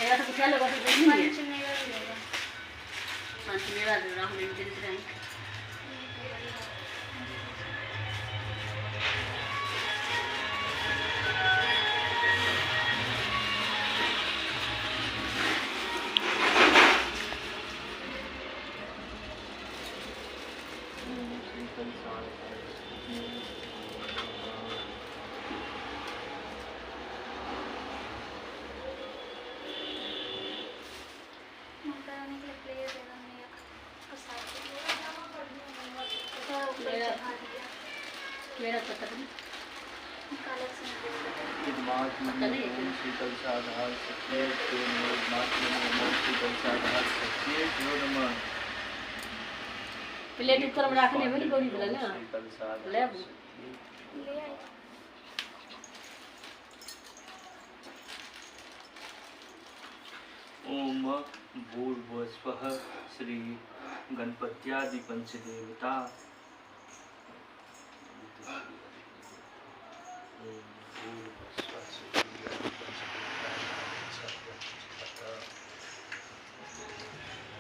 ऐसा तो कुछ अलग बात नहीं है। पंच मेरा भी होगा। पंच मेरा जो राहुल ने दिन से मेरा पता नहीं शीतल साधार सत्य प्लेट ऊपर में रखने वाली गोली बोला ना ले अब ले आई। ओम भूर्भुवस्वः श्री गणपत्यादि पंचदेवता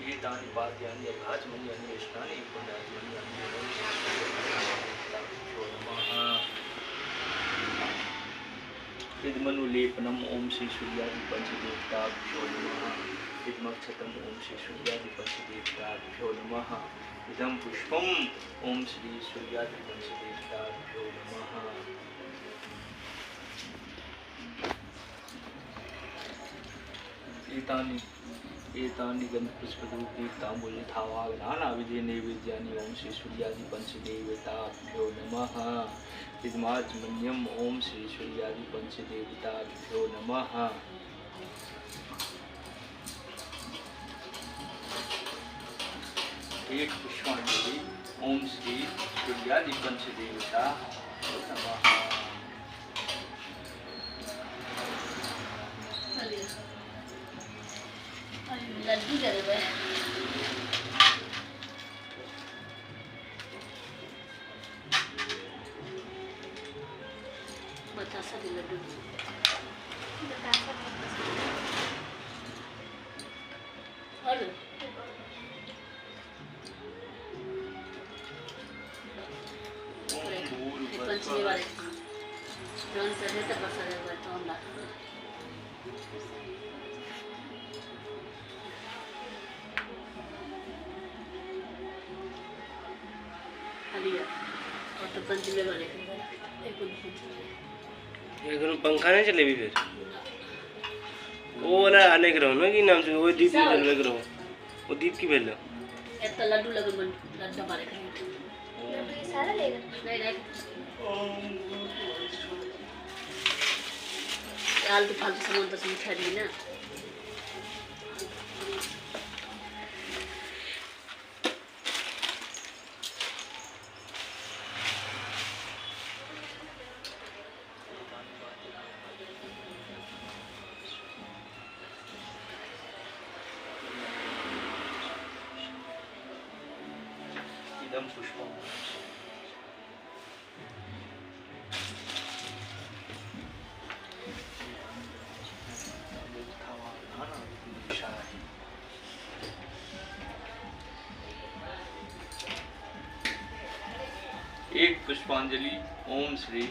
एतानि पाद्यानि अघाचमन्यानि इष्टानि पुण्याचमन्यानि नमः। इदमनुलेपनम ओम श्री सूर्यादि पंचदेवताभ्यो नमः। इदमक्षतम ओम श्री सूर्यादि पंचदेवताभ्यो नमः। इदम पुष्पम ओम श्री सूर्यादि पंचदेवताभ्यो नमः। एतानि गंधपुष्परूपी तांबूलथावागनानाविधे नैवेद्यानि ओम श्री सूर्यादि पंचदेवताभ्यो नमः। इदमाचमन्यम ओम श्री सूर्यादि पंचदेवताभ्यो नमः। एक पुष्पांजलि ओम श्री सूर्यादि पंचदेवता नमः। लड्डू करे हुए बतासा के लड्डू और पंचमी वाले जोन से है तो बसा हुआ तो हम लाते हैं। और तो पंचमी वाले एक पंखा नहीं चले भी फिर वो वाला आने के रहो ना कि नाम से वो दीप की भेल लग रहा वो दीप की भेल एक तो लड्डू लगे बन लड्डू मारे ये सारा लेगा। नहीं नहीं आलतू फालतू सामान बस मिठा दी ना पुष्पम एक पुष्पांजलि ओम श्री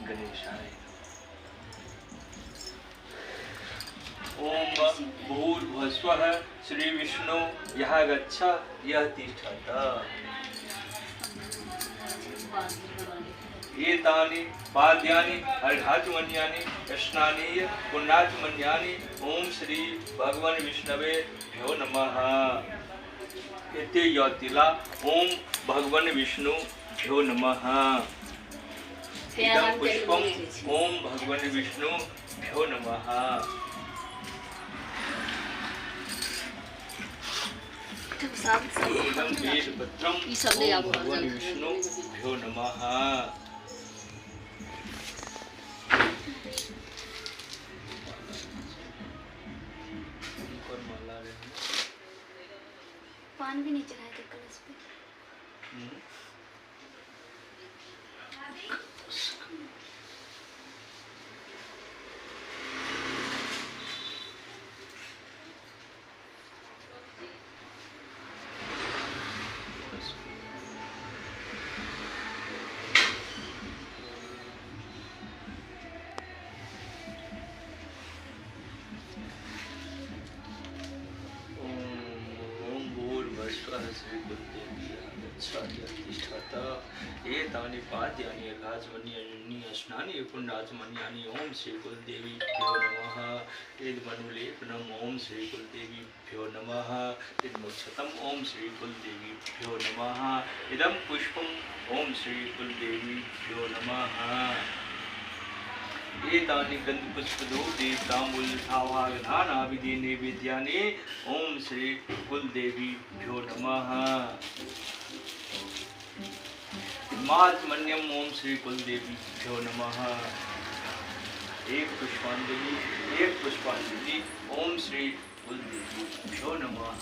गणेशाय। ओम भूर्भुवस्वः श्री विष्णु यः गच्छ यः तिष्ठत। एतानि पाद्यानि अर्घाचमन्यानि स्नानीय पुण्याचमन्यानि ओम श्री भगवान विष्णवे भ्यो नमः। एते यतिला ओम भगवान विष्णु भ्यो नमः। इदं पुष्पम ओम भगवान विष्णु भ्यो नमः। इदं बेलपत्रम ओम भगवान विष्णु भ्यो नमः। पान भी नहीं चढ़ाया था कलश पे। श्री कुलदेवी गच्छातिष्ठत एतानि पाद्यानि राजमन्यानि स्नानि पुण्डाचमन्यानि ओम श्री कुलदेवीभ्यो नमः इदमनुलेपनम ओम श्री कुलदेवीभ्यो नमः इदमुक्षतम ओम श्री कुलदेवीभ्यो नमः इदम पुष्पम ओम श्री कुलदेवीभ्यो नमः एतानि गन्धपुष्पधूपे ताम्बूलभावागनानाविधि नैवेद्यानि ओम श्री कुलदेवीभ्यो नमः मातमन्यम ओम श्री कुलदेवीभ्यो नमः एक पुष्पांजलि ओम श्री कुलदेवीभ्यो नमः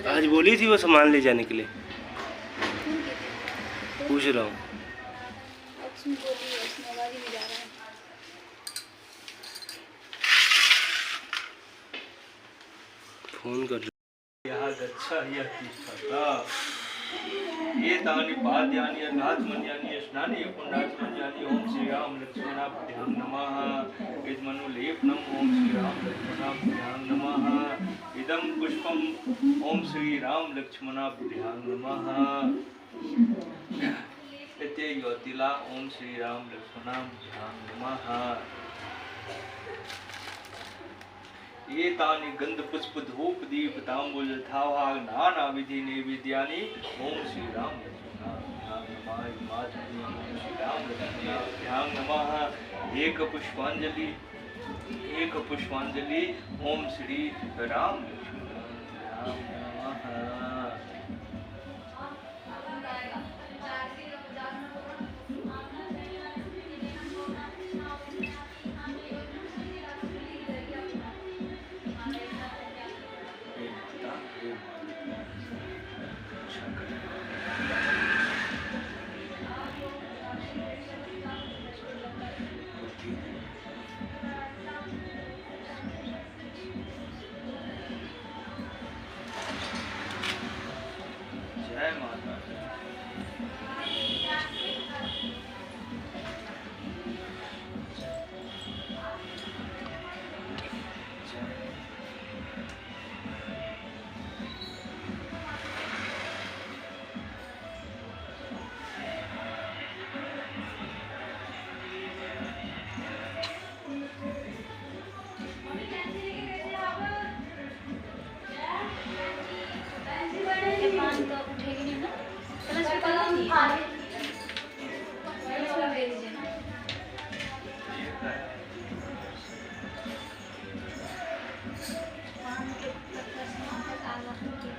आज बोली थी वो सामान ले जाने के लिए, कौन कहते हैं? पूछ रहा हूँ। अक्सुम बोली है, उसमें आवाज़ ही नहीं जा रहा है। फोन कर यहाँ गच्छातिष्ठत एतानि पाद्यानि राजमन्यानि स्नानि पुण्डाचमन्यानि ओम श्री राम लक्ष्मणाभ्यां नमः इदमनुलेपनम ओम श्री राम लक्ष्मणाभ्यां नमः इदम पुष्पम ओम श्री राम लक्ष्मणाभ्यां नमः इत्य योतिला ओम श्री राम लक्ष्मणाभ्यां नमः एतानि गन्धपुष्पधूपदीप ताम्बूलभावाग नानाविधि नैवेद्यानि ओम श्री राम लक्ष्मणाभ्यां नमः एक पुष्पांजलि ओम श्री राम लक्ष्मणाभ्यां नमः जय माता दी। ये पान तो उठेगी नहीं ना? कलश में पान नहीं है। कलश में दे दीजिए ना। पान के पत्ता से तक आगा के।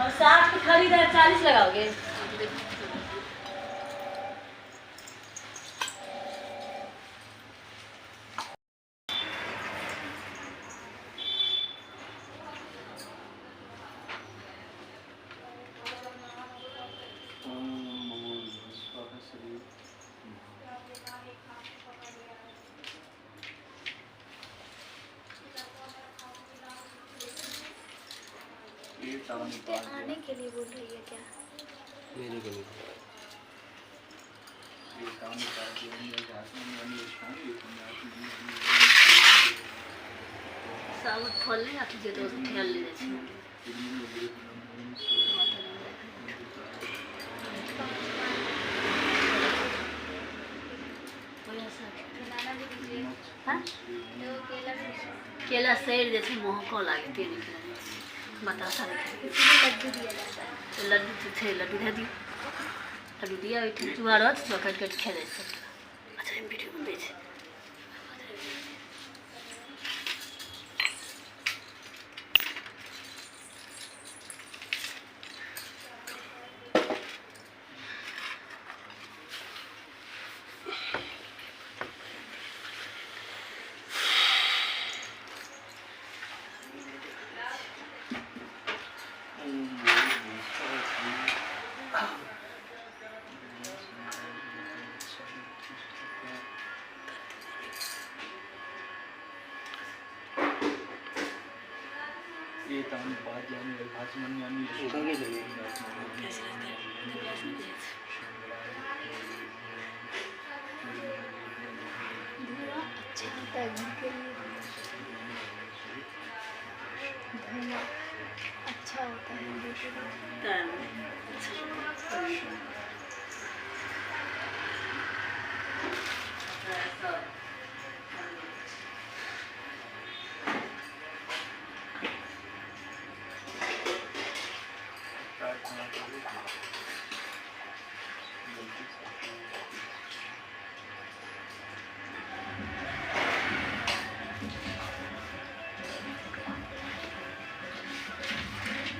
और 60 की खरीदा 40 लगाओगे? आने के लिए बोल रही है क्या? मेरे को नहीं। सावन फल नहीं आती जे तो खेल ले जाए बनाना भी दीजिए। हाँ तो केला भी दीजिए। केला सैर जैसे महको लागे ते निकले बतासा नहीं इसमें लड्डू दिया जाता है। तो लड्डू तो थे लड्डू दे दी लड्डू दिया बैठे जुआर तो कट कट खा जाए अच्छा वीडियो बन दे एतानि पाद्यानि भाषमन्यानि गाने चलिए। कैसे लगता है? प्रकाश में तेज। धुआं अच्छा होता है घर के लिए। धुआं अच्छा होता है घर के लिए। कारण अच्छा लगता है। प्रार्थना करो।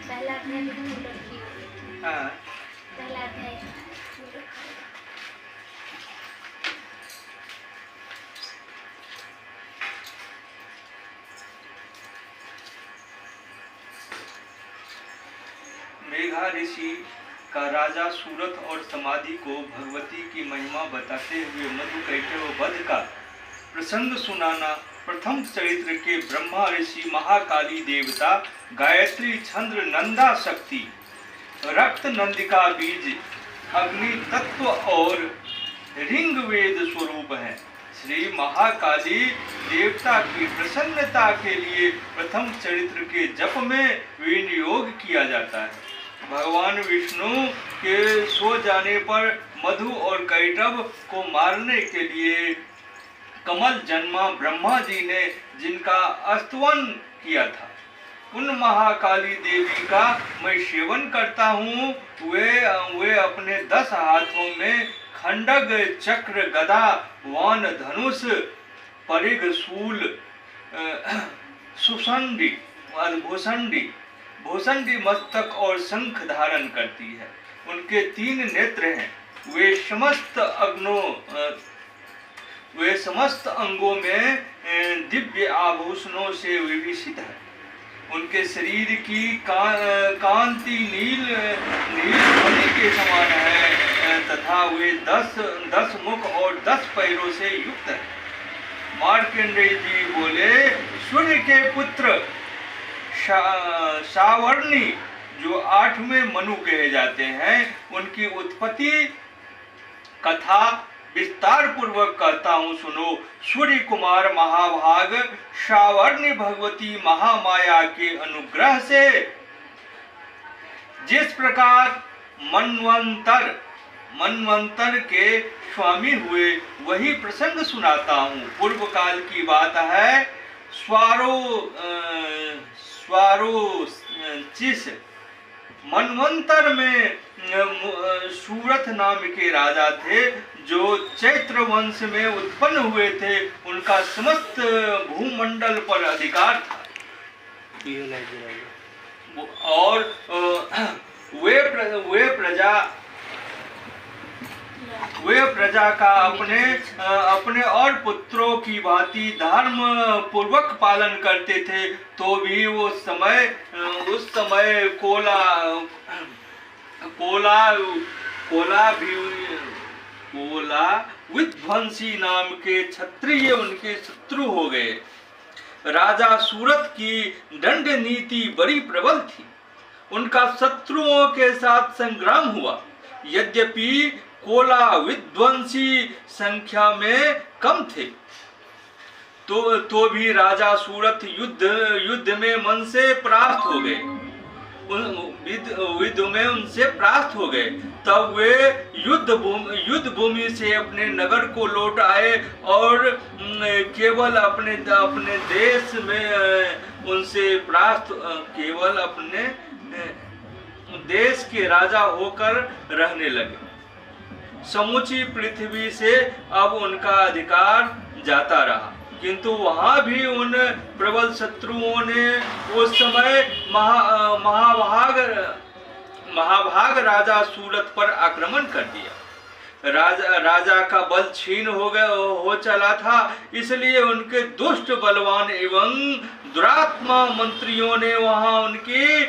पहला अध्याय में फूल रखी हुई। हाँ पहला अध्याय फूल रखा है। मेघा ऋषि का राजा सूरत और समाधि को भगवती की महिमा बताते हुए मधु कैटव वध का प्रसंग सुनाना। प्रथम चरित्र के ब्रह्मा ऋषि, महाकाली देवता, गायत्री, चंद्र, नंदा शक्ति, रक्त नंदिका बीज, अग्नि तत्व और रिंग वेद स्वरूप हैं। श्री महाकाली देवता की प्रसन्नता के लिए प्रथम चरित्र के जप में विनियोग किया जाता है। भगवान विष्णु के सो जाने पर मधु और कैटव को मारने के लिए कमल जन्मा ब्रह्मा जी ने जिनका स्तवन किया था, उन महाकाली देवी का मैं सेवन करता हूँ। वे अपने 10 हाथों में खंडग, चक्र, गदा, वान, धनुष, परिघ, शूल, सुषंडी, भूषंडी मस्तक और शंख धारण करती है। उनके 3 नेत्र हैं। वे समस्त अंगों में दिव्य आभूषणों से विभूषित है। उनके शरीर की कांति नील मणि के समान है तथा वे 10 मुख और 10 पैरों से युक्त है। मार्कंडेय जी बोले, सूर्य के पुत्र सावर्णी जो 8वें मनु कहे जाते हैं, उनकी उत्पत्ति कथा विस्तार पूर्वक कहता हूँ, सुनो। सूर्य कुमार महाभाग सावर्णी भगवती महामाया के अनुग्रह से जिस प्रकार मनवंतर के स्वामी हुए, वही प्रसंग सुनाता हूँ। पूर्व काल की बात है। स्वारोचिस मनवंतर में सूरत नाम के राजा थे, जो चैत्र वंश में उत्पन्न हुए थे। उनका समस्त भूमंडल पर अधिकार था और वे प्रजा का अपने और पुत्रों की भांति धर्म पूर्वक पालन करते थे। तो भी उस समय कोला विध्वंसी नाम के क्षत्रिय उनके शत्रु हो गए। राजा सूरत की दंड नीति बड़ी प्रबल थी। उनका शत्रुओं के साथ संग्राम हुआ। यद्यपि कोला विध्वंसी संख्या में कम थे, तो भी राजा सूरत युद्ध में मन से परास्त हो गए। युद्ध में उनसे परास्त हो गए। तब वे युद्ध भूमि से अपने नगर को लौट आए और केवल अपने देश में उनसे परास्त, केवल अपने देश के राजा होकर रहने लगे। समूची पृथ्वी से अब उनका अधिकार जाता रहा, किंतु वहां भी उन प्रबल शत्रुओं ने उस समय महाभाग राजा सूरत पर आक्रमण कर दिया। राजा का बल क्षीण हो चला था, इसलिए उनके दुष्ट, बलवान एवं दुरात्मा मंत्रियों ने वहां उनकी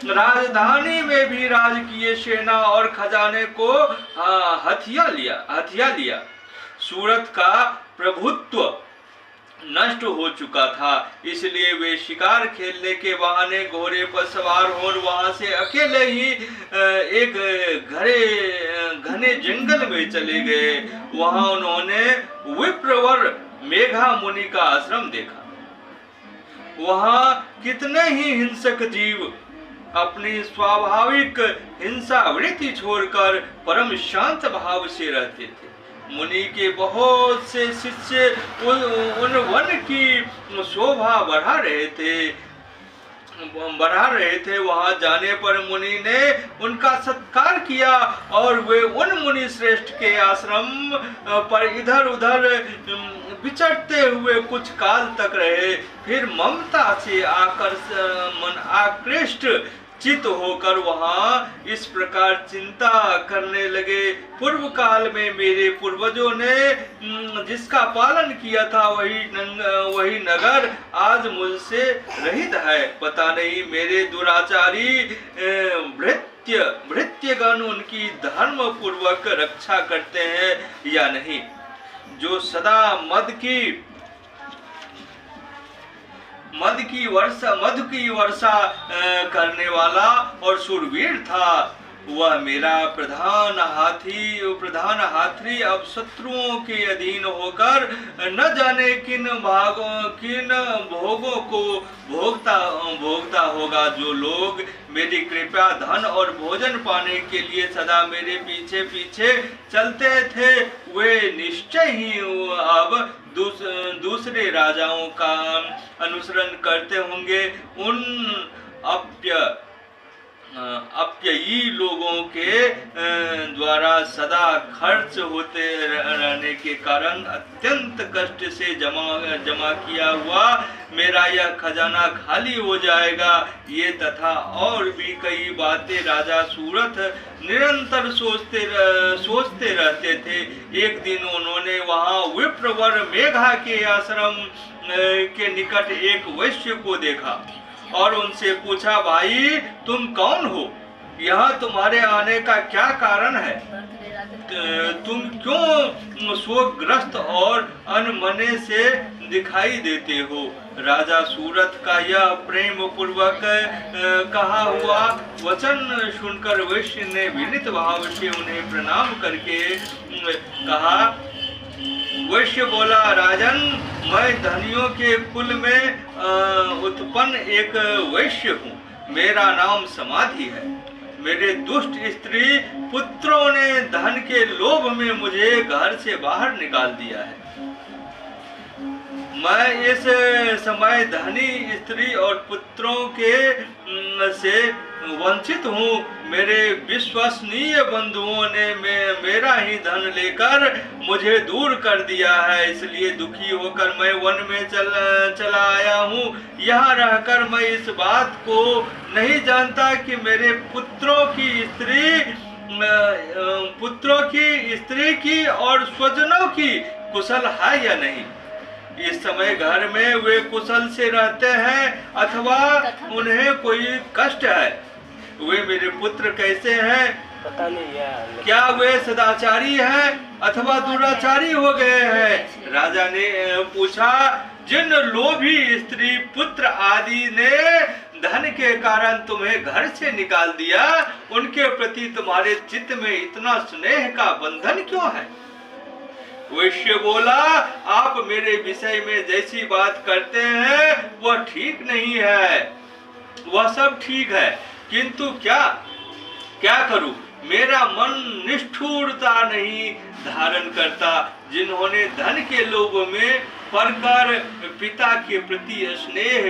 राजधानी में भी राजकीय सेना और खजाने को हथिया लिया। सूरत का प्रभुत्व नष्ट हो चुका था, इसलिए वे शिकार खेलने के बहाने घोड़े पर सवार हो वहां से अकेले ही एक घने जंगल में चले गए। वहां उन्होंने विप्रवर मेघा मुनि का आश्रम देखा। वहां कितने ही हिंसक जीव अपनी स्वाभाविक हिंसा वृत्ति छोड़कर परम शांत भाव से रहते थे। मुनि के बहुत से शिष्य उन वन की शोभा बढ़ा रहे थे। वहां जाने पर मुनि ने उनका सत्कार किया और वे उन मुनि श्रेष्ठ के आश्रम पर इधर उधर विचरते हुए कुछ काल तक रहे। फिर ममता से आकृष्ट चित होकर वहां इस प्रकार चिंता करने लगे, पूर्व काल में मेरे पूर्वजों ने जिसका पालन किया था वही नगर आज मुझसे रहित है। पता नहीं मेरे दुराचारी भृत्यगण उनकी धर्म पूर्वक रक्षा करते हैं या नहीं। जो सदा मद की वर्षा करने वाला और शूरवीर था, वह मेरा प्रधान हाथी अब शत्रुओं के अधीन होकर न जाने किन भोगों को भोगता होगा। जो लोग मेरी कृपा धन और भोजन पाने के लिए सदा मेरे पीछे पीछे चलते थे, वे निश्चय ही अब दूसरे राजाओं का अनुसरण करते होंगे। उन अप्ययी लोगों के द्वारा सदा खर्च होते रहने के कारण अत्यंत कष्ट से जमा किया हुआ मेरा यह खजाना खाली हो जाएगा। ये तथा और भी कई बातें राजा सूरथ निरंतर सोचते रहते थे। एक दिन उन्होंने वहां विप्रवर मेघा के आश्रम के निकट एक वैश्य को देखा और उनसे पूछा, भाई तुम कौन हो? यहाँ तुम्हारे आने का क्या कारण है? तुम क्यों शोकग्रस्त और अनमने से दिखाई देते हो? राजा सूरथ का यह प्रेम पूर्वक कहा हुआ वचन सुनकर वैश्य ने विनीत भाव से उन्हें प्रणाम करके कहा। वैश्य बोला, राजन, मैं धनियों के कुल में उत्पन्न एक वैश्य हूँ। मेरा नाम समाधि है। मेरे दुष्ट स्त्री पुत्रों ने धन के लोभ में मुझे घर से बाहर निकाल दिया है। मैं इस समय धनी स्त्री और पुत्रों के से वंचित हूँ। मेरे विश्वसनीय बंधुओं ने मेरा ही धन लेकर मुझे दूर कर दिया है, इसलिए दुखी होकर मैं वन में चला आया हूँ। यहाँ रहकर मैं इस बात को नहीं जानता कि मेरे पुत्रों की स्त्री की और स्वजनों की कुशल है या नहीं। इस समय घर में वे कुशल से रहते हैं अथवा उन्हें कोई कष्ट है। वे मेरे पुत्र कैसे हैं? पता नहीं यार। क्या वे सदाचारी हैं अथवा दुराचारी हो गए हैं? राजा ने पूछा, जिन लोभी स्त्री पुत्र आदि ने धन के कारण तुम्हें घर से निकाल दिया, उनके प्रति तुम्हारे चित्त में इतना स्नेह का बंधन क्यों है? वैश्य बोला, आप मेरे विषय में जैसी बात करते हैं वह ठीक नहीं है। वह सब ठीक है, किंतु क्या करूं? मेरा मन निष्ठुरता नहीं धारण करता। जिन्होंने धन के लोभ में पड़कर पिता के प्रति स्नेह,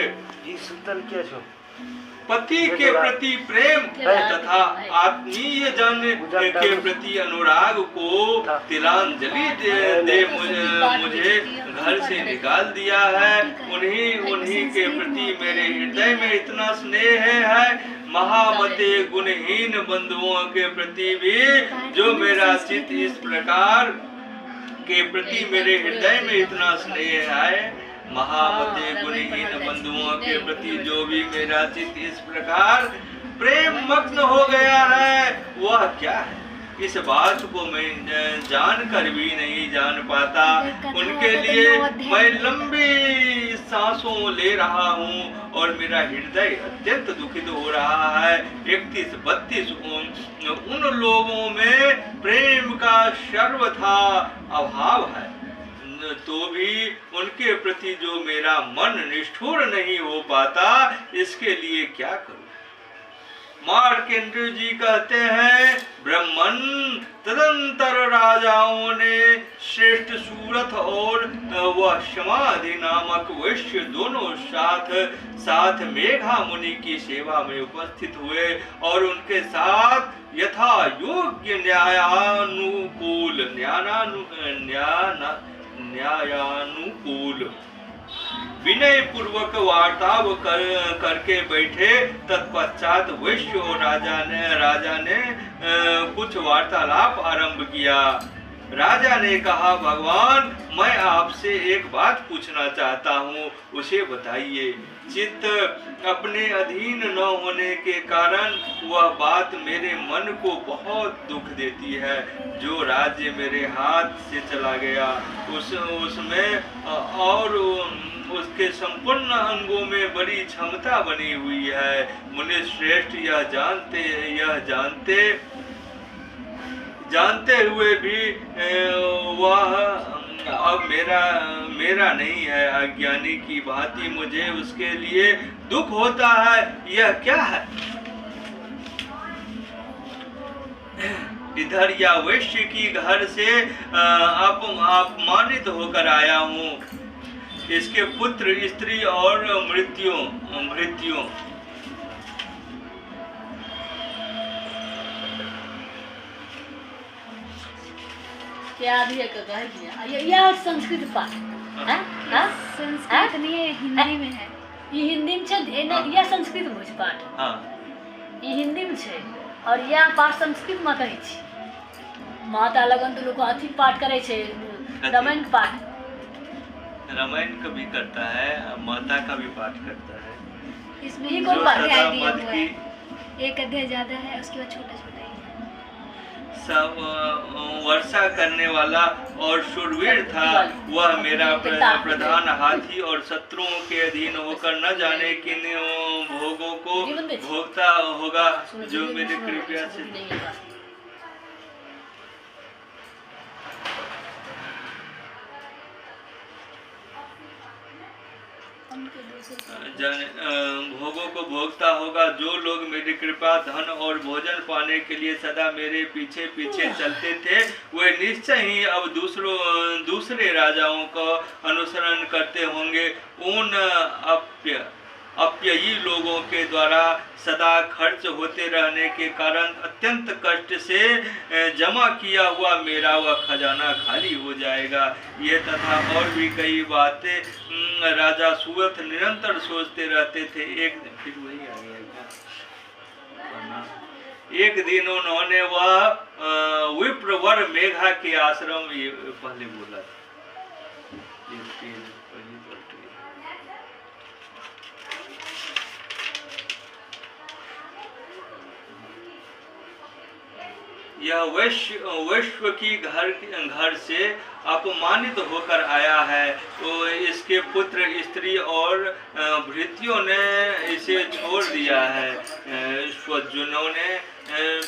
पति के प्रति प्रेम तथा आत्मीय जन के प्रति अनुराग को तिलांजलि दे मुझे घर से निकाल दिया है, उन्हीं के प्रति मेरे हृदय में इतना स्नेह है। महामते गुणहीन बंधुओं के प्रति भी जो मेरा चित्त इस प्रकार के प्रति मेरे हृदय में इतना स्नेह है, महामते गुणहीन बंधुओं के प्रति जो भी मेरा चित्त इस प्रकार प्रेम मग्न हो गया है, वह क्या है? इस बात को मैं जानकर भी नहीं जान पाता। उनके लिए मैं लंबी सांसों ले रहा हूँ और मेरा हृदय अत्यंत दुखित हो रहा है। 31-32 उन लोगों में प्रेम का सर्वथा अभाव है, तो भी उनके प्रति जो मेरा मन निष्ठुर नहीं हो पाता, इसके लिए क्या करूं? मार्कंडेय जी कहते हैं, ब्राह्मण तदंतर राजाओं ने श्रेष्ठ सूरत और वह समाधि नामक वैश्य दोनों साथ मेघा मुनि की सेवा में उपस्थित हुए और उनके साथ यथा योग्य न्यायानुकूल विनय पूर्वक वार्ताव करके बैठे। तत्पश्चात वैश्य और राजा ने कुछ वार्तालाप आरंभ किया। राजा ने कहा, भगवान, मैं आपसे एक बात पूछना चाहता हूँ, उसे बताइए। चित्त अपने अधीन न होने के कारण वह बात मेरे मन को बहुत दुख देती है। जो राज्य मेरे हाथ से चला गया उसमें और उसके संपूर्ण अंगों में बड़ी क्षमता बनी हुई है। मुनि श्रेष्ठ यह जानते हुए भी वह अब मेरा नहीं है। अज्ञानी की भांति मुझे उसके लिए दुख होता है। यह क्या है? इधर या वैश्य की घर से अपमानित होकर आया हूँ। इसके पुत्र, स्त्री और मृत्युओं क्या भी यह संस्कृत पाठ है? संस्कृत नहीं है, हिंदी में है। ये हिंदी में छे ना, यह संस्कृत में छै पाठ। हाँ, ये हिंदी में छे और यह पाठ संस्कृत में कहै छै। माता लगन तो लोग अथी पाठ करे छे, रामायण पाठ। रामायण का भी करता है, माता का भी पाठ करता है। इसमें ये कौन बात है? एक अध्याय ज्यादा है, उसके बाद छोटा छोटा है। सब वर्षा करने वाला और शूरवीर था। वह मेरा प्रधान हाथी और शत्रुओं के अधीन होकर न जाने किन भोगों को भोगता होगा, जो मेरे कृपया से भोगों को भोगता होगा। जो लोग मेरी कृपा, धन और भोजन पाने के लिए सदा मेरे पीछे पीछे चलते थे, वे निश्चय ही अब दूसरे राजाओं का अनुसरण करते होंगे। उन अप्ययी लोगों के द्वारा सदा खर्च होते रहने के कारण अत्यंत कष्ट से जमा किया हुआ मेरा वह खजाना खाली हो जाएगा। ये तथा और भी कई बातें राजा सूरत निरंतर सोचते रहते थे। एक दिन फिर वही आ गया। एक दिन उन्होंने वह विप्रवर मेघा के आश्रम, ये पहले बोला था, यह वैश्व की घर से अपमानित होकर आया है। तो इसके पुत्र, स्त्री और भृत्यों ने इसे छोड़ दिया है। स्वजनों ने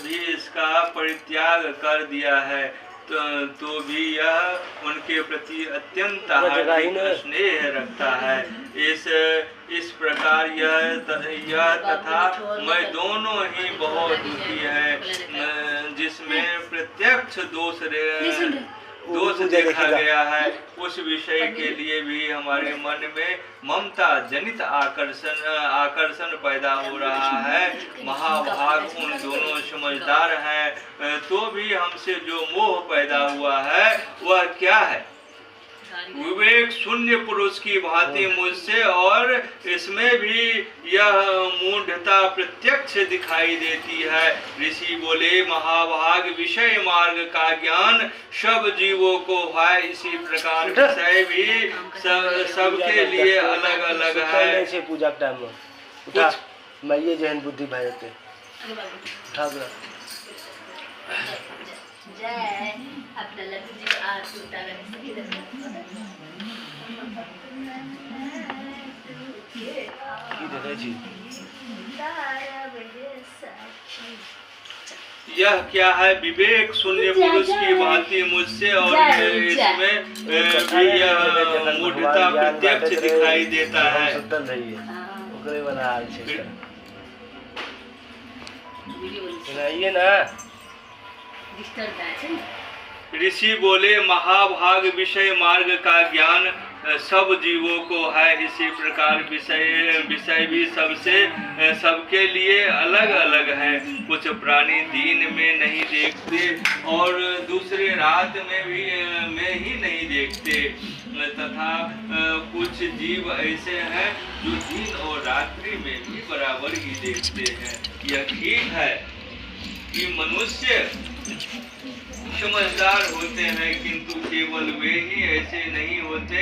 भी इसका परित्याग कर दिया है। तो भी यह उनके प्रति अत्यंत हार्दिक स्नेह रखता है। इस प्रकार यह तथा मैं दोनों ही बहुत दुखी है, जिसमें प्रत्यक्ष दोष देखा गया है। उस विषय के लिए भी हमारे मन में ममता जनित आकर्षण पैदा हो रहा है। महाभाग उन दोनों समझदार हैं, तो भी हमसे जो मोह पैदा हुआ है वह क्या है? विवेक शून्य पुरुष की भांति मुझसे और इसमें भी यह मूढ़ता प्रत्यक्ष दिखाई देती है। ऋषि बोले, महाभाग विषय मार्ग का ज्ञान सब जीवों को है। इसी प्रकार विषय भी सबके लिए अलग अलग है। पूजा टाइम में उठा मैं ये जहन बुद्धि भाई जय अपना लड्डू जी आरती उतारने से इधर की देखै छी यह क्या है विवेक शून्य पुरुष की भांति मुझसे और इसमें भी यह मूढ़ता प्रत्यक्ष दिखाई देता है। सुतल रहिए ओकरे वाला हाल छै सुनाइए ना डिस्टर्ब है। ऋषि बोले महाभाग विषय मार्ग का ज्ञान सब जीवों को है, इसी प्रकार विषय भी सबके लिए अलग अलग है। कुछ प्राणी दिन में नहीं देखते और दूसरे रात में ही नहीं देखते तथा कुछ जीव ऐसे हैं जो दिन और रात्रि में भी बराबर ही देखते हैं। यह ठीक है कि मनुष्य समझदार होते हैं, किंतु केवल वे ही ऐसे नहीं होते।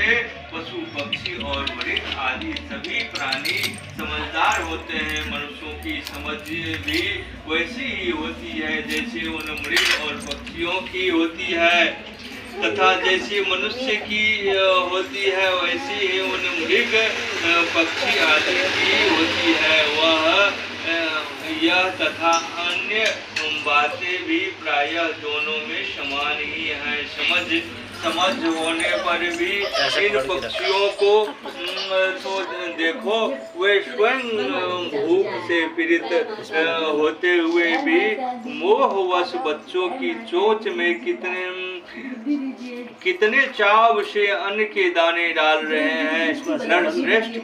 पशु पक्षी और वृक्ष आदि सभी प्राणी समझदार होते हैं। मनुष्यों की समझ भी वैसी ही होती है जैसे उन मृग और पक्षियों की होती है तथा जैसी मनुष्य की होती है वैसी ही उन मृग पक्षी आदि की होती है। वह यह तथा अन्य बातें भी प्रायः दोनों में समान ही है। समझ होने पर भी इन पक्षियों को तो देखो, वे स्वयं भूख से पीड़ित होते हुए भी मोहवश बच्चों की चोंच में कितने चाव से अन्न के दाने डाल रहे हैं। नरश्रेष्ठ,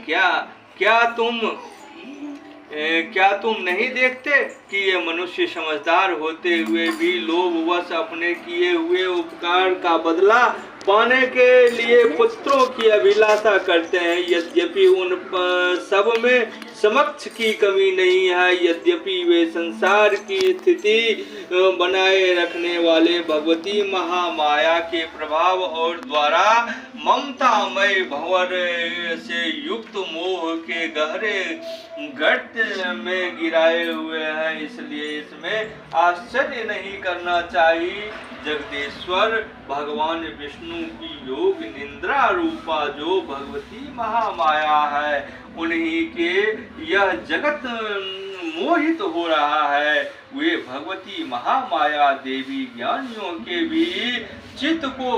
क्या तुम नहीं देखते कि ये मनुष्य समझदार होते हुए भी लोभवश अपने किए हुए उपकार का बदला पाने के लिए पुत्रों की अभिलाषा करते हैं। यद्यपि उन सब में समक्ष की कमी नहीं है, यद्यपि वे संसार की स्थिति बनाए रखने वाले भगवती महामाया के प्रभाव और द्वारा ममतामय भंवर से युक्त मोह के गहरे गर्त में गिराए हुए हैं। इसलिए इसमें आश्चर्य नहीं करना चाहिए। जगदीश्वर भगवान विष्णु की योग निंद्रा रूपा जो भगवती महामाया है, उन्हीं के यह जगत मोहित हो रहा है। वे भगवती महामाया देवी ज्ञानियों के भी चित्त को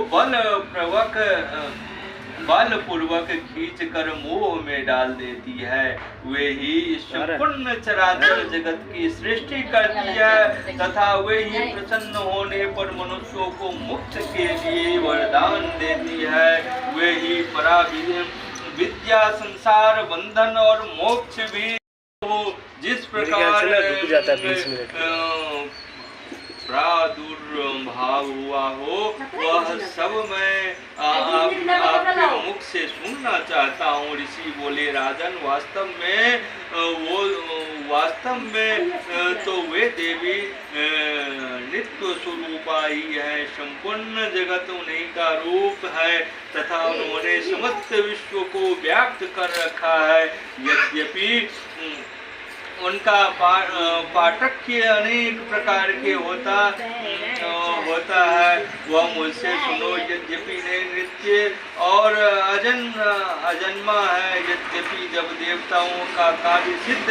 बलपूर्वक खींच कर मोह में डाल देती है। वे ही संपूर्ण चराचर जगत की सृष्टि करती है तथा वे ही प्रसन्न होने पर मनुष्यों को मुक्त के लिए वरदान देती है। वे ही परा विद्या, संसार बंधन और मोक्ष भी हो। जिस प्रकार प्रादुर्भाव हुआ हो वह सब मैं आपके मुख से सुनना चाहता हूँ। ऋषि बोले राजन, वास्तव में तो वे देवी नित्य स्वरूपा ही है। संपूर्ण जगत उन्हीं का रूप है तथा उन्होंने समस्त विश्व को व्याप्त कर रखा है। यद्यपि उनका पाठक अनेक प्रकार के होता है, वह मुझसे सुनो। यद्यपि नित्य और अजन्मा है, यद्यपि जब देवताओं का कार्य सिद्ध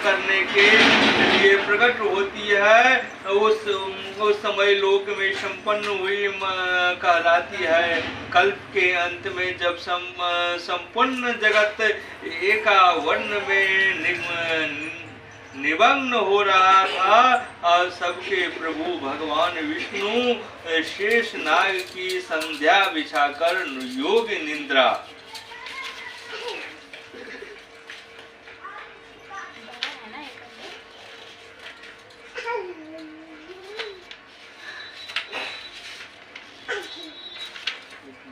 करने के लिए प्रकट होती है उस समय लोक में संपन्न हुई कहलाती है। कल्प के अंत में जब संपूर्ण जगत एकावर्ण में निमग्न हो रहा था और सबके प्रभु भगवान विष्णु शेष नाग की संध्या बिछाकर योग निद्रा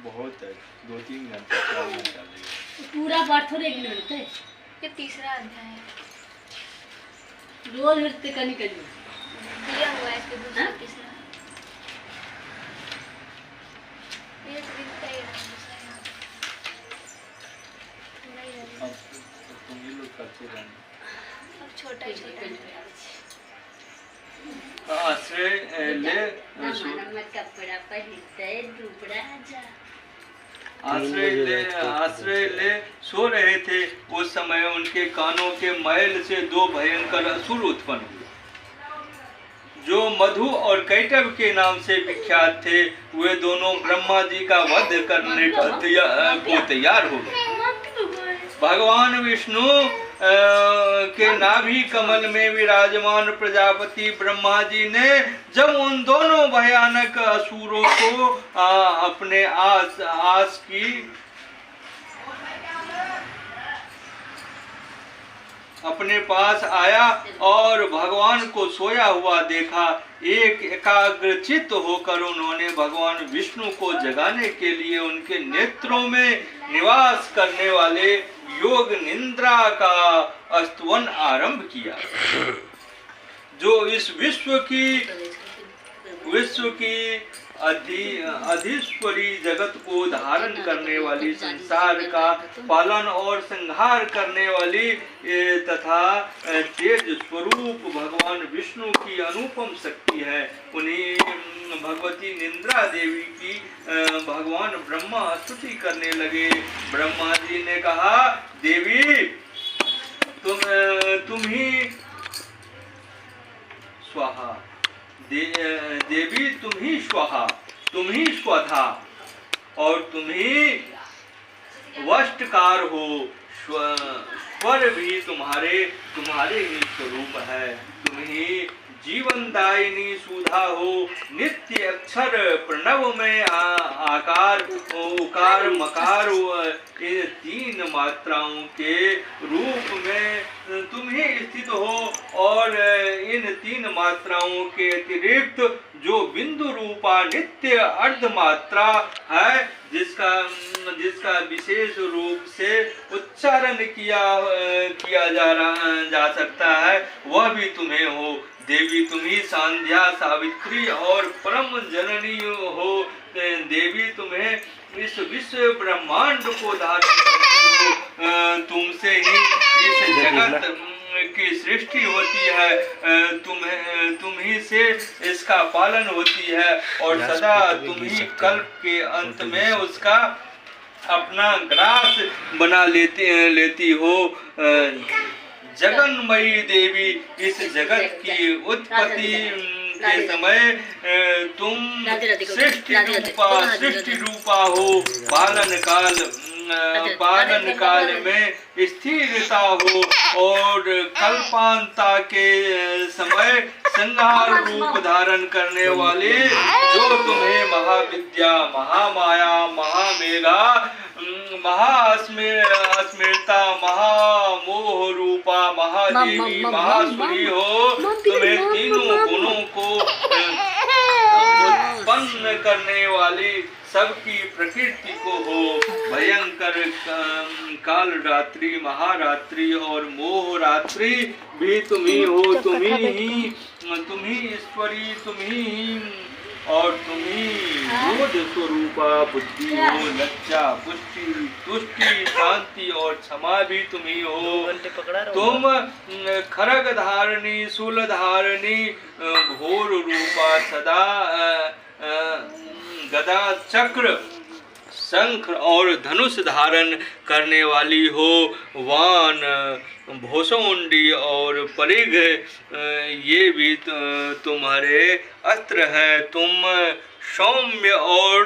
बहुत है, 2-3 घंटे 4 घंटा लगेगा। पूरा पाठ थोड़े एक मिनट है। ये तीसरा अध्याय है, रोज नृत्य करनी दिया हुआ है इसके दूसरा तीसरा। ये तो दिखता ही है दूसरा यहाँ पे। अब तुम ये लोग करते रहना। अब छोटा ही छोटा है। आश्रय ले आश्रय ले सो रहे थे। उस समय उनके कानों के मैल से दो भयंकर असुर उत्पन्न हुए जो मधु और कैटव के नाम से विख्यात थे। वे दोनों ब्रह्मा जी का वध करने को तैयार हो गए। भगवान विष्णु के नाभि कमल में विराजमान प्रजापति ब्रह्मा जी ने जब उन दोनों भयानक असुरों को अपने आस की अपने पास आया और भगवान को सोया हुआ देखा। एकाग्रचित्त होकर उन्होंने भगवान विष्णु को जगाने के लिए उनके नेत्रों में निवास करने वाले योग निद्रा का स्तवन आरंभ किया, जो इस विश्व की अधीश्वरी जगत को धारण करने वाली, संसार का पालन और संहार करने वाली तथा तेज स्वरूप भगवान विष्णु की अनुपम शक्ति है। उन्हीं भगवती निद्रा देवी की भगवान ब्रह्मा स्तुति करने लगे। ब्रह्मा जी ने कहा, देवी तुम ही स्वाहा, देवी तुम ही स्वाहा, तुम ही स्वधा और तुम ही वष्टकार हो। स्वर भी तुम्हारे ही स्वरूप है। तुम ही जीवनदायिनी सुधा हो। नित्य अक्षर प्रणव में आकार उकार मकार इन तीन मात्राओं के रूप में तुम ही स्थित हो और इन तीन मात्राओं के अतिरिक्त जो बिंदु रूपा नित्य अर्ध मात्रा है, जिसका विशेष रूप से उच्चारण किया जा सकता है, वह भी तुम्हें हो। देवी तुम ही संध्या सावित्री और परम जननी हो। देवी तुम्हें इस विश्व ब्रह्मांड को धारण करती हो। तुमसे ही इस जगत की सृष्टि होती है। तुम ही से इसका पालन होती है और सदा तुम ही कल्प के अंत में उसका अपना ग्रास बना लेती हो। जगन्मयी देवी, इस जगत की उत्पत्ति के समय तुम सृष्टि रूपा हो। पालन काल में स्थिरता हो और कल्पांता के समय संहार रूप धारण करने वाले, जो तुम्हें महाविद्या, महामाया, महामेघा, महास्मृता, महामोह रूपा, महादेवी, महासुरी हो। तुम्हें तीनों गुणों को उत्पन्न करने वाली, सबकी प्रकृति को हो। भयंकर काल रात्रि, महारात्रि और मोह रात्रि भी तुम ही हो। तुम ही ईश्वरी, तुम ही और तुम ही बोध स्वरूपा बुद्धि हो। लज्जा, पुष्टि, तुष्टि, शांति और क्षमा भी तुम ही हो। तुम खरग धारणी, शूल धारणी, घोर रूपा, सदा गदा, चक्र, शंख और धनुष धारण करने वाली हो। वान, भोसुंडी और परिघ, ये भी तुम्हारे अस्त्र है। तुम सौम्य और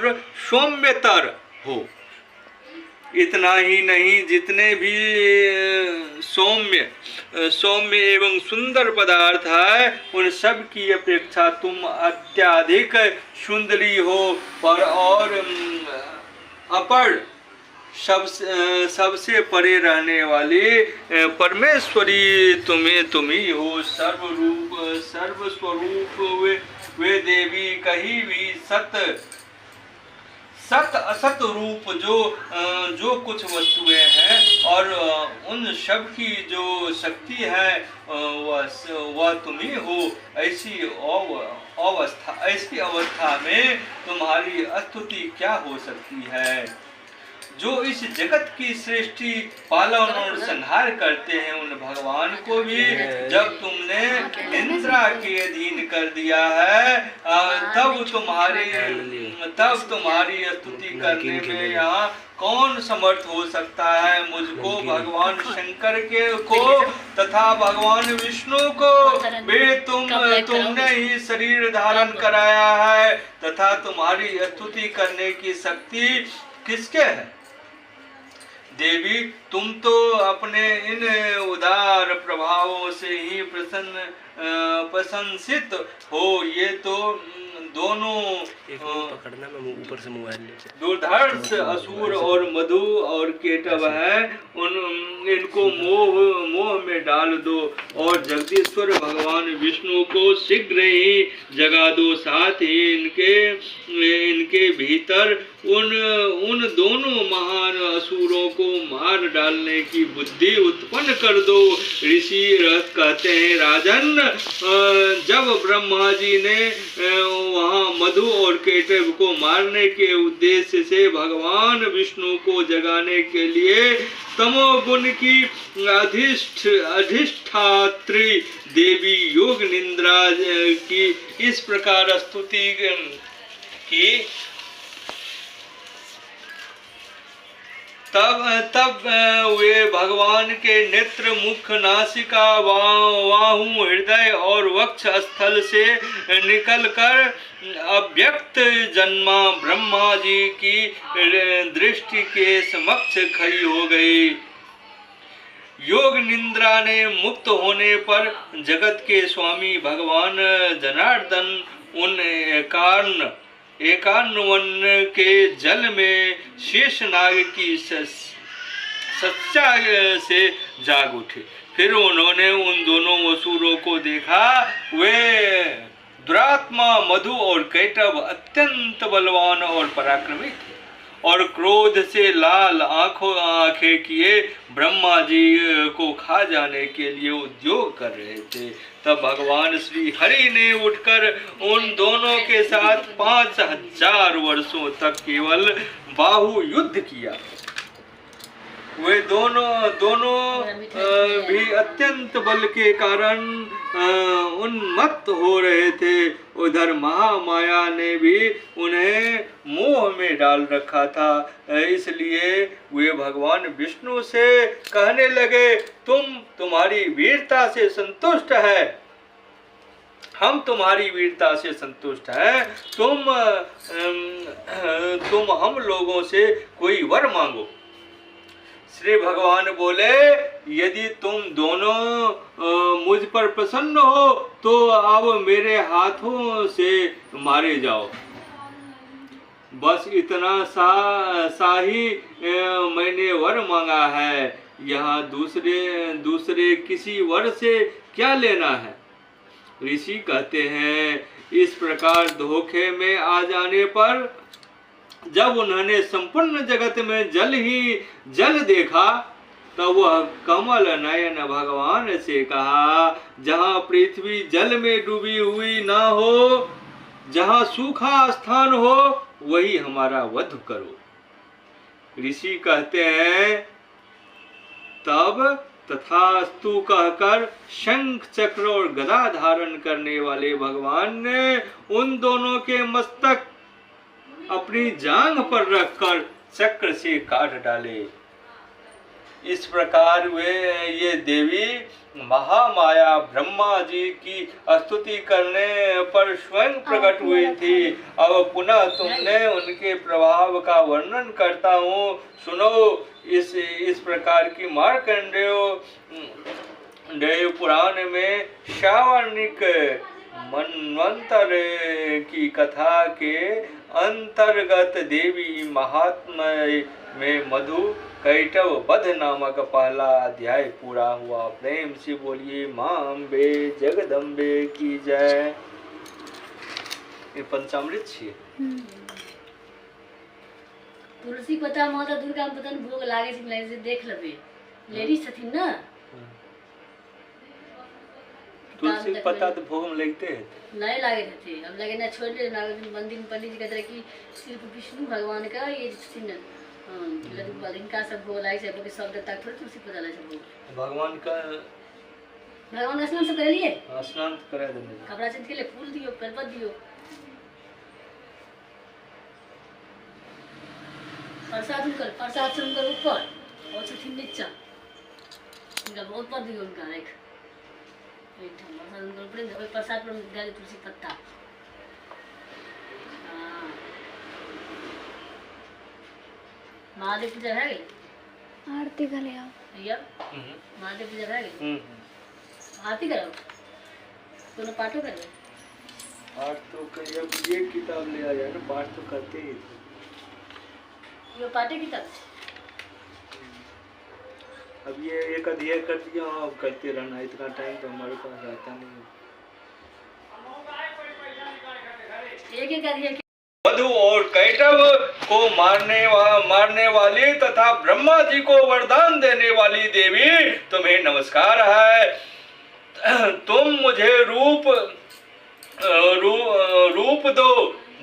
सौम्यतर हो। इतना ही नहीं, जितने भी सौम्य एवं सुंदर पदार्थ है, उन सब की अपेक्षा तुम अत्यधिक सुंदरी हो। पर और अपर सबसे परे रहने वाली परमेश्वरी तुम ही हो। सर्वस्वरूप वे देवी कहीं भी सत असत रूप जो कुछ वस्तुएं हैं और उन सब की जो शक्ति है वह तुम ही हो। ऐसी अवस्था में तुम्हारी स्तुति क्या हो सकती है। जो इस जगत की सृष्टि पालन और संहार करते हैं, उन भगवान को भी जब तुमने निंद्रा के अधीन कर दिया है, तब तुम्हारी स्तुति करने में यहाँ कौन समर्थ हो सकता है। मुझको भगवान शंकर को तथा भगवान विष्णु को वे तुमने ही शरीर धारण कराया है, तथा तुम्हारी स्तुति करने की शक्ति किसके है। देवी, तुम तो अपने इन उदार प्रभावों से ही प्रशंसित हो। ये तो दोनों पकड़ना, मैं ऊपर से मोबाइल ले दुर्धर्ष असुर और मधु और केटव है, इनको मोह में डाल दो और जगदीश्वर भगवान विष्णु को शीघ्र ही जगा दो। साथ ही इनके भीतर उन दोनों महान असुरों को मार डालने की बुद्धि उत्पन्न कर दो। ऋषि कहते हैं, राजन, जब ब्रह्मा जी ने वहाँ मधु और केटव को मारने के उद्देश्य से भगवान विष्णु को जगाने के लिए तमोगुण की अधिष्ठात्री देवी योग निंद्रा की इस प्रकार स्तुति की, तब वे भगवान के नेत्र, मुख, नासिका, बाहु, हृदय और वक्ष स्थल से निकलकर अव्यक्त जन्मा ब्रह्मा जी की दृष्टि के समक्ष खड़ी हो गई। योग निंद्रा ने मुक्त होने पर जगत के स्वामी भगवान जनार्दन उन एकान्वन के जल में शेषनाग की सच्चा से जाग उठे। फिर उन्होंने उन दोनों असुरों को देखा। वे दुरात्मा मधु और केटव अत्यंत बलवान और पराक्रमी थे और क्रोध से लाल आंखें किए ब्रह्मा जी को खा जाने के लिए उद्योग कर रहे थे। तब भगवान श्री हरि ने उठकर उन दोनों के साथ 5000 वर्षों तक केवल बाहु युद्ध किया। वे दोनों भी अत्यंत बल के कारण उन्मत्त हो रहे थे। उधर महामाया ने भी उन्हें मोह में डाल रखा था, इसलिए वे भगवान विष्णु से कहने लगे, तुम्हारी वीरता से संतुष्ट है, हम तुम्हारी वीरता से संतुष्ट हैं। तुम हम लोगों से कोई वर मांगो। श्री भगवान बोले, यदि तुम दोनों मुझ पर प्रसन्न हो तो अब मेरे हाथों से मारे जाओ। बस इतना सा ही मैंने वर मांगा है, यहाँ दूसरे किसी वर से क्या लेना है। ऋषि कहते हैं, इस प्रकार धोखे में आ जाने पर जब उन्होंने संपूर्ण जगत में जल ही जल देखा, तब वह कमल नयन भगवान से कहा, जहाँ पृथ्वी जल में डूबी हुई ना हो, जहाँ सूखा स्थान हो, वही हमारा वध करो। ऋषि कहते हैं, तब तथास्तु कहकर शंख, चक्र और गदा धारण करने वाले भगवान ने उन दोनों के मस्तक अपनी जांघ पर रखकर चक्र से काट डाले। इस प्रकार ये देवी महामाया ब्रह्मा जी की स्तुति करने पर स्वयं प्रकट हुई थी। अब पुनः तुमने उनके प्रभाव का वर्णन करता हूँ, सुनो। इस प्रकार की मार्कंडेय पुराण में शावर्णिक मनवंतर की कथा के अंतर्गत देवी महात्म्य में मधु कैटव वध नामक पहला अध्याय पूरा हुआ। प्रेम से बोलिए मां अम्बे जगदम्बे की जय। ये पंचामृत छियै। तुलसी पत्ता माता दुर्गा में पता भोग लागे से देख लेबे। लेडीज छथिन ना, तुलसी पत्ता तो भोग में लगते हैं, नहीं लागे थे। अब लगे ना छोड़ दे ना। मंदिर में पंडित जी कहते कि सिर्फ विष्णु भगवान का ये इनका सब बोलाई से कि सब देवता थोड़ी तुलसी पूजा ला सब भगवान का भगवान स्नान सब कर लिए स्नान करा देने कपड़ा चेंज के लिए फूल दियो बेलपत दियो प्रसाद से उनकर ऊपर और छठी नीचा इनका बहुत पर दियो उनका देख एक प्रसाद उनकर ऊपर प्रसाद पर डाले तुलसी पत्ता हाँ महादेव पूजा है गई आरती कर लिया भैया महादेव पूजा है गई आरती करो दोनों पाठों कर लो पाठ तो जब ये किताब ले आ जाए ना पाठ तो करते ही थे ये पाठे की तरफ अब ये एक अध्याय कर दिया अब करते रहना इतना टाइम तो हमारे पास रहता नहीं एक एक अध्याय मधु और कैटव को मारने वाली तथा ब्रह्मा जी को वरदान देने वाली देवी तुम्हें नमस्कार है। तुम मुझे रूप दो,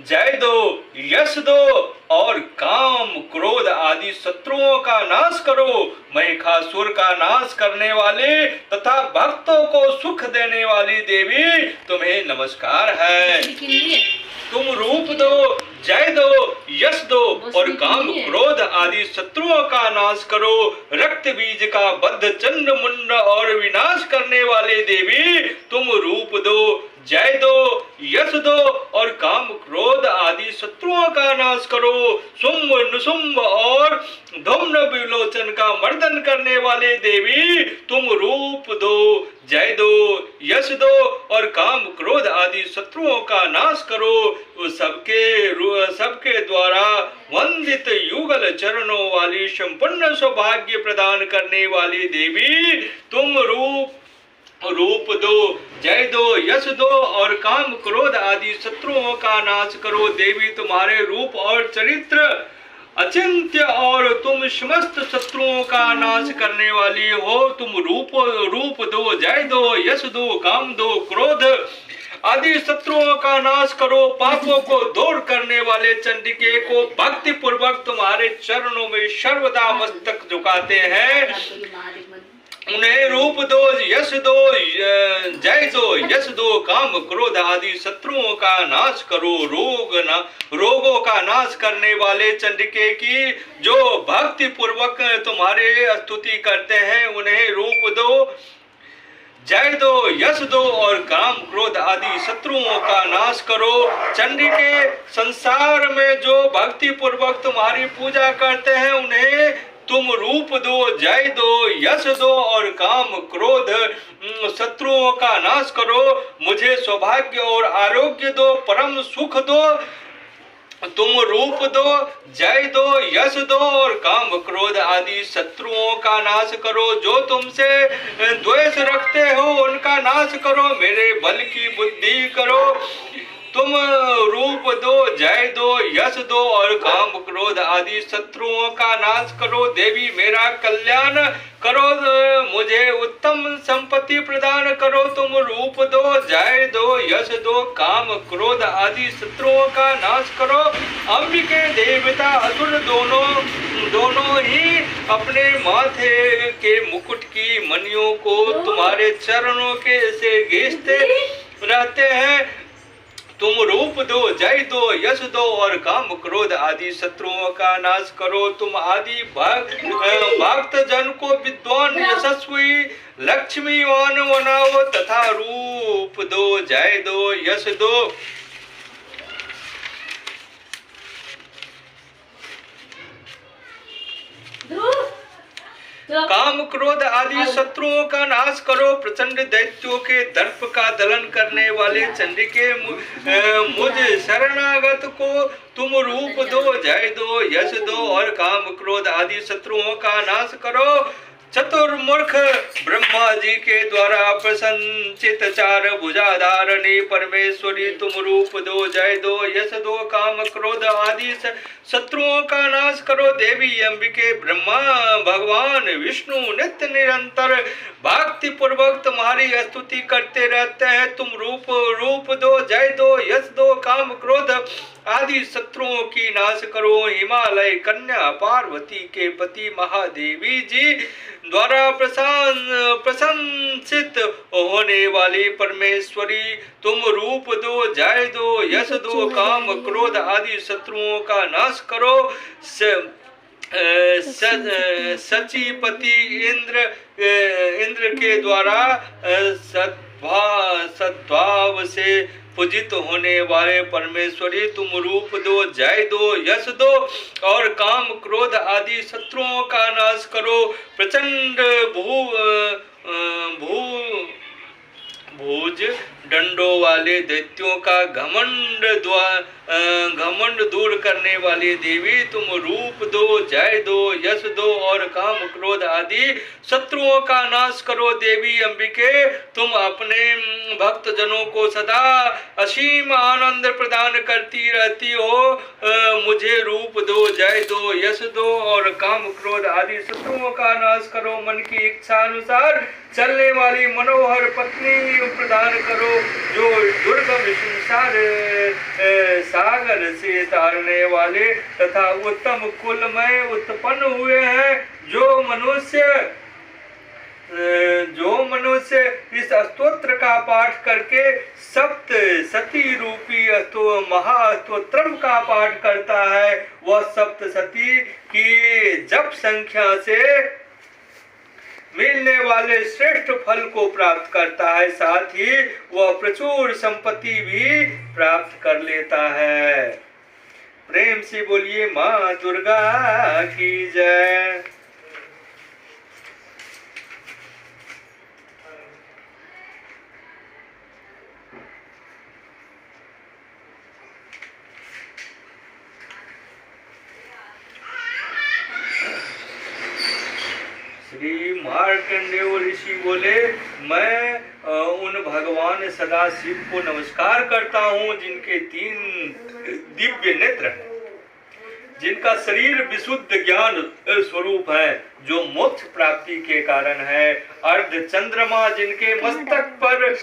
जय दो, यश दो और काम क्रोध आदि शत्रुओं का नाश करो। महिषासुर का नाश करने वाली तथा भक्तों को सुख देने वाली देवी तुम्हें नमस्कार है। तुम रूप दो, जय दो, यश दो और काम क्रोध आदि शत्रुओं का नाश करो। रक्त बीज का बद्ध चंड मुंड और विनाश करने वाले देवी तुम रूप दो, जय दो, यश दो और काम क्रोध आदि शत्रुओं का नाश करो। शुंभ निशुंभ और धूम्र विलोचन का मर्दन करने वाले देवी तुम रूप दो, जय दो, यश दो और काम क्रोध आदि शत्रुओं का नाश करो। सबके द्वारा वंदित युगल चरणों वाली संपन्न सौभाग्य प्रदान करने वाली देवी तुम रूप दो, जय दो, यश दो और काम क्रोध आदि शत्रुओं का नाश करो। देवी तुम्हारे रूप और चरित्र अचिंत्य और तुम समस्त शत्रुओं का नाश करने वाली हो। तुम रूप दो, जय दो, यश दो, काम दो, क्रोध आदि शत्रुओं का नाश करो। पापों को दूर करने वाले चंडिके को भक्ति पूर्वक तुम्हारे चरणों में सर्वदा मस्तक झुकाते हैं। उन्हें रूप दो, यश दो, जय दो, यश दो, काम क्रोध आदि शत्रुओं का नाश करो। रोगों का नाश करने वाले चंडिके की जो भक्ति पूर्वक तुम्हारे स्तुति करते हैं उन्हें रूप दो, जय दो, यश दो और काम क्रोध आदि शत्रुओं का नाश करो। चंडिके संसार में जो भक्ति पूर्वक तुम्हारी पूजा करते हैं उन्हें तुम रूप दो, जय दो, यश दो और काम क्रोध शत्रुओं का नाश करो। मुझे सौभाग्य और आरोग्य दो, परम सुख दो। तुम रूप दो, जय दो, यश दो और काम क्रोध आदि शत्रुओं का नाश करो। जो तुमसे द्वेष रखते हो उनका नाश करो। मेरे बल की बुद्धि करो। तुम रूप दो, जय दो, यश दो और काम क्रोध आदि शत्रुओं का नाश करो। देवी मेरा कल्याण करो, मुझे उत्तम संपत्ति प्रदान करो। तुम रूप दो, जय दो, यश दो, काम क्रोध आदि शत्रुओं का नाश करो। अंबिके देवता असुर दोनों ही अपने माथे के मुकुट की मणियों को तुम्हारे चरणों के से घिसते रहते हैं। तुम रूप दो, जय दो, यश दो और काम क्रोध आदि शत्रुओं का नाश करो। तुम आदि भक्त जन को विद्वान यशस्वी लक्ष्मीवान बनाओ तथा रूप दो, जय दो, यश दो काम क्रोध आदि शत्रुओं का नाश करो। प्रचंड दैत्यों के दर्प का दलन करने वाले चंडिके मुझ शरणागत को तुम रूप दो, जय दो, यश दो और काम क्रोध आदि शत्रुओं का नाश करो। चतुर्मुख ब्रह्मा जी के द्वारा प्रसन्नचित चार भुजाधारणी परमेश्वरी तुम रूप दो, जय दो, यश दो, काम क्रोध आदि शत्रुओं का नाश करो। देवी अंबिके ब्रह्मा भगवान विष्णु नित्य निरंतर भक्ति पूर्वक तुम्हारी स्तुति करते रहते हैं। तुम रूप दो, जय दो, यश दो, काम क्रोध आदि शत्रुओं की नाश करो। हिमालय कन्या पार्वती के पति महादेवी जी द्वारा प्रशंसित होने वाली परमेश्वरी, तुम रूप दो, जय दो, यश दो, काम क्रोध आदि शत्रुओं का नाश करो। सचीपति इंद्र के द्वारा सद्भाव से पूजित होने वाले परमेश्वरी, तुम रूप दो, जय दो, यश दो और काम क्रोध आदि शत्रुओं का नाश करो। प्रचंड भुज डंडों वाले दैत्यों का घमंड दूर करने वाली देवी, तुम रूप दो, जय दो, यश दो और काम क्रोध आदि शत्रुओं का नाश करो। देवी अंबिके, तुम अपने भक्त जनों को सदा असीम आनंद प्रदान करती रहती हो। मुझे रूप दो, जय दो, यश दो और काम क्रोध आदि शत्रुओं का नाश करो। मन की इच्छा अनुसार चलने वाली मनोहर पत्नी प्रदान करो, जो दुर्गम संसार सागर से तारने वाले तथा उत्तम कुल में उत्पन्न हुए हैं। जो मनुष्य इस स्तोत्र का पाठ करके सप्त सती रूपी महास्तोत्रम का पाठ करता है, वह सप्त सती की जप संख्या से मिलने वाले श्रेष्ठ फल को प्राप्त करता है। साथ ही वह प्रचुर संपत्ति भी प्राप्त कर लेता है। प्रेम से बोलिए माँ दुर्गा की जय। श्री मार्कंडेय ऋषि बोले, मैं उन भगवान सदाशिव को नमस्कार करता हूँ जिनके 3 दिव्य नेत्र हैं, जिनका शरीर विशुद्ध ज्ञान स्वरूप है, जो मोक्ष प्राप्ति के कारण है। अर्ध चंद्रमा जिनके मस्तक पर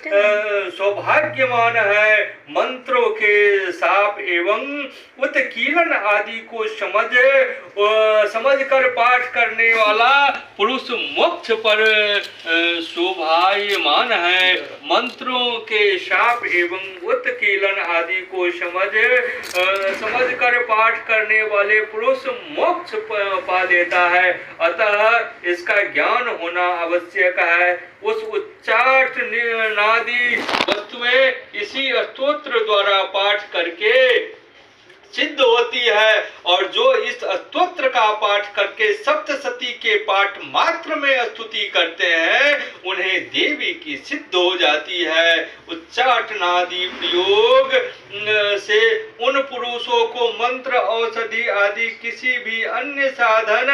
सौभाग्यमान है। मंत्रों के साप एवं उत्कीलन आदि को समझ कर पाठ करने वाला पुरुष मोक्ष पर शोभायमान है। मंत्रों के शाप एवं उत्कीलन आदि को समझ कर पाठ करने वाले पुरुष मोक्ष पा लेता है। अतः इसका ज्ञान होना आवश्यक है। उस उच्चाट नादी वस्तुएं इसी स्तोत्र द्वारा पाठ करके सिद्ध होती है, और जो इस स्तोत्र का पाठ करके सप्तशती के पाठ मात्र में स्तुति करते हैं, उन्हें देवी की सिद्ध हो जाती है। उच्चाट नादी प्रयोग से उन पुरुषों को मंत्र, औषधि आदि किसी भी अन्य साधन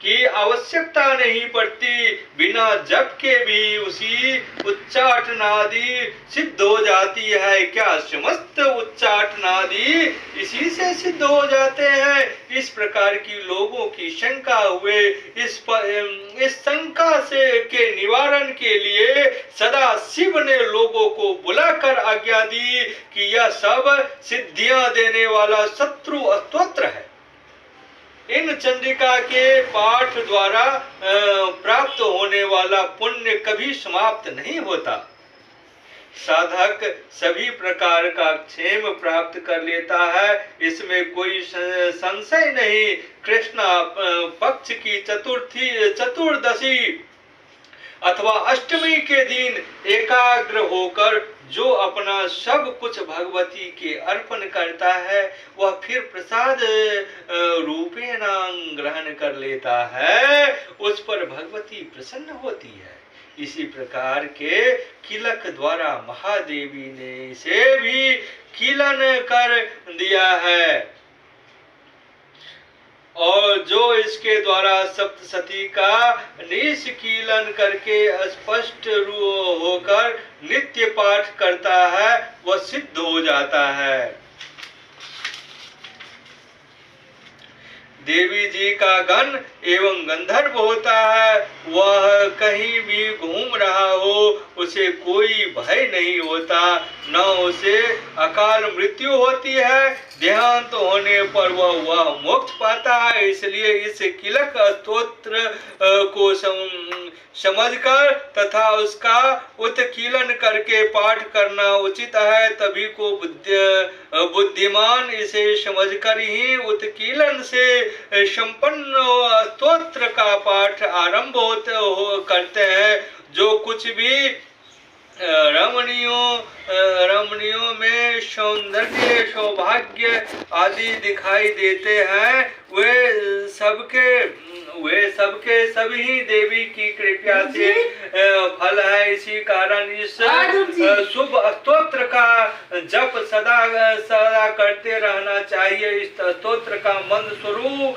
की आवश्यकता नहीं पड़ती। बिना जप के भी उसी उच्चाट नादी सिद्ध हो जाती है। क्या समस्त उच्चाट नादी इसी से सिद्ध हो जाते हैं? इस प्रकार की लोगों की शंका हुए। इस शंका के निवारण के लिए सदा शिव ने लोगों को बुलाकर आज्ञा दी कि यह सब सिद्धियां देने वाला शत्रु स्तोत्र है। इन चंडिका के पाठ द्वारा प्राप्त होने वाला पुण्य कभी समाप्त नहीं होता। साधक सभी प्रकार का क्षेम प्राप्त कर लेता है, इसमें कोई संशय नहीं। कृष्ण पक्ष की चतुर्दशी अथवा अष्टमी के दिन एकाग्र होकर जो अपना सब कुछ भगवती के अर्पण करता है, वह फिर प्रसाद रूपेण ग्रहण कर लेता है। उस पर भगवती प्रसन्न होती है। इसी प्रकार के किलक द्वारा महादेवी ने इसे भी किलन कर दिया है, और जो इसके द्वारा सप्तशती का निष्कीलन करके स्पष्ट होकर नित्य पाठ करता है, वह सिद्ध हो जाता है। देवी जी का गण एवं गंधर्व होता है। वह कहीं भी घूम रहा हो उसे कोई भय नहीं होता, न उसे अकाल मृत्यु होती है। देहांत होने पर वह मोक्ष पाता है। इसलिए इस किलक स्तोत्र को समझकर तथा उसका उत्कीलन करके पाठ करना उचित है। तभी को बुद्धिमान इसे समझकर ही उत्कीलन से संपन्न स्तोत्र का पाठ आरंभ करते हैं। जो कुछ भी रमणियों में सौंदर्य सौभाग्य आदि दिखाई देते हैं वे सबके सभी देवी की कृपा से फल है। इसी कारण इस शुभ स्तोत्र का जप सदा करते रहना चाहिए। इस स्तोत्र का मंत्र स्वरूप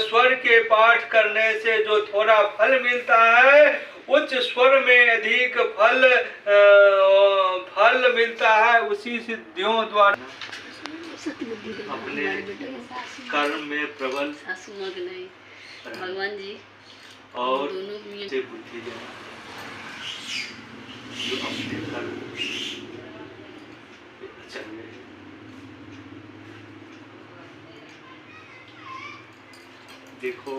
स्वर के पाठ करने से जो थोड़ा फल मिलता है, उच्च स्वर में अधिक फल मिलता है। उसी सिद्धियों द्वारा अपने कर्म में प्रबल भगवान जी और दोनों से बुद्धि जाए, जो अपने कर्म चल रहे। देखो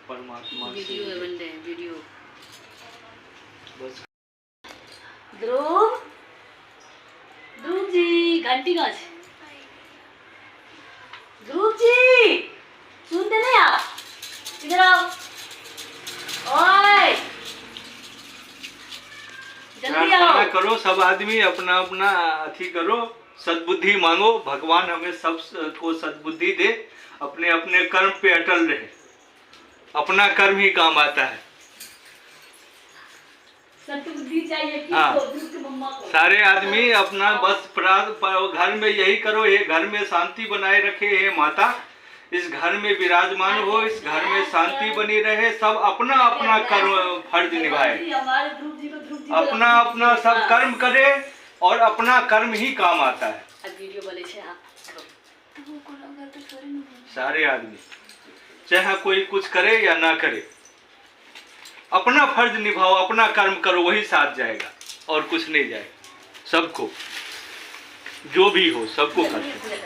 परमात्मा वीडियो है बन रहे हैं वीडियो। बस ध्रुव जी घंटी कहाँ है? ध्रुव जी सुनते नहीं आप? इधर आओ। ओए जल्दी आओ। प्रार्थना करो, सब आदमी अपना अपना अथी करो, सद्बुद्धि मांगो। भगवान हमें सब को सद्बुद्धि दे, अपने अपने कर्म पे अटल रहे। अपना कर्म ही काम आता है। सद्बुद्धि चाहिए हाँ। किसको? मम्मा को। सारे आदमी अपना बस घर में यही करो, ये घर में शांति बनाए रखे। हे माता, इस घर में विराजमान हो, इस घर में शांति बनी रहे। सब अपना अपना कर्म फर्ज निभाए, अपना अपना सब कर्म करे और अपना कर्म ही काम आता है। सारे आदमी चाहे कोई कुछ करे या ना करे, अपना फर्ज निभाओ, अपना कर्म करो, वही साथ जाएगा और कुछ नहीं जाएगा। सबको जो भी हो सबको करते,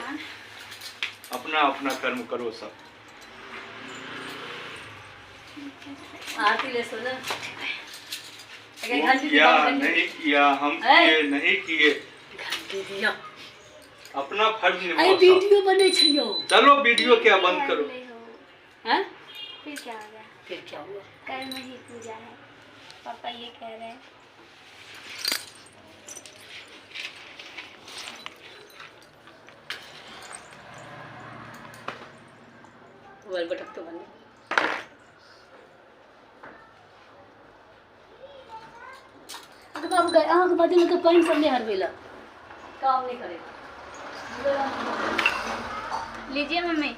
अपना अपना कर्म करो सब। आरती ले सो ना। या नहीं किया, हम किए नहीं किए, घंटी दिया। अपना फर्ज निभाओ सब। वीडियो बने छियो। चलो वीडियो क्या बंद करो। हैं? फिर क्या हो गया? फिर क्या हुआ? कर्म ही पूजा है, पापा ये कह रहे हैं। मोबाइल बटक तो बंद। अगर बाबू गए आँख बाजू में तो पानी सब नहीं हरवेला काम नहीं करेगा। लीजिए मम्मी।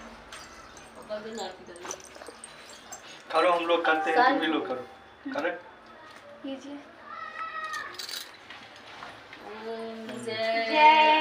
करो, हम लोग करते हैं, तुम भी लोग करो। करे लीजिए। जय